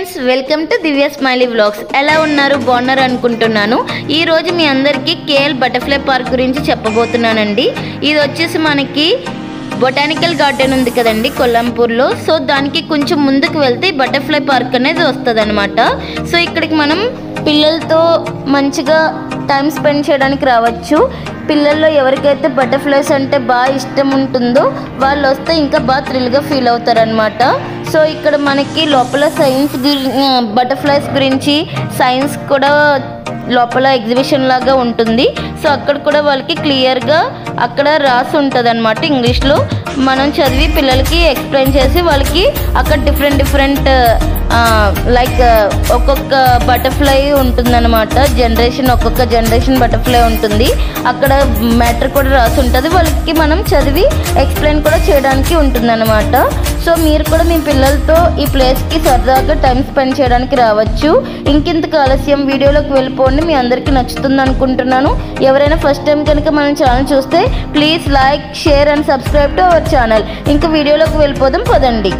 Friends, welcome to Divya smiley vlogs. ఎలా ఉన్నారు? బాగున్నారు అనుకుంటున్నాను. ఈ రోజు మీ అందరికీ కేఎల్ బటర్ఫ్లై పార్క్ గురించి చెప్పబోతున్నానండి. ఇది వచ్చేసి మనకి బొటానికల్ గార్డెన్ ఉంది కదండి కొల్లాంపూర్లో. సో దానికి కొంచెం ముందుకు వెళ్తే బటర్ఫ్లై పార్క్ అనేది వస్తుంది అనమాట. సో ఇక్కడికి మనం పిల్లలతో మంచిగా టైం స్పెండ్ చేయడానికి రావచ్చు. పిల్లల్లో ఎవరికైతే బటర్ఫ్లైస్ అంటే బాగా ఇష్టం ఉంటుందో వాళ్ళు వస్తే ఇంకా బాగా థ్రిల్గా ఫీల్ అవుతారనమాట. సో ఇక్కడ మనకి లోపల సైన్స్ బటర్ఫ్లైస్ గురించి సైన్స్ కూడా లోపల ఎగ్జిబిషన్ లాగా ఉంటుంది. సో అక్కడ కూడా వాళ్ళకి క్లియర్గా అక్కడ రాసి ఉంటుంది అనమాట ఇంగ్లీష్లో. మనం చదివి పిల్లలకి ఎక్స్ప్లెయిన్ చేసి వాళ్ళకి అక్కడ డిఫరెంట్ లైక్ ఒక్కొక్క బటర్ఫ్లై ఉంటుందన్నమాట. ఒక్కొక్క జనరేషన్ బటర్ఫ్లై ఉంటుంది. అక్కడ మ్యాటర్ కూడా రాసి ఉంటుంది. వాళ్ళకి మనం చదివి ఎక్స్ప్లెయిన్ కూడా చేయడానికి ఉంటుందన్నమాట. సో మీరు కూడా మీ పిల్లలతో ఈ ప్లేస్కి సరదాగా టైం స్పెండ్ చేయడానికి రావచ్చు. ఇంకెందుకు ఆలస్యం, వీడియోలోకి వెళ్ళిపోండి. మీ అందరికీ నచ్చుతుంది అనుకుంటున్నాను. ఎవరైనా ఫస్ట్ టైం కనుక మన ఛానల్ చూస్తే please like, share and subscribe to our channel. ఇంకా వీడియోలోకి వెళ్ళిపోదాం పదండి.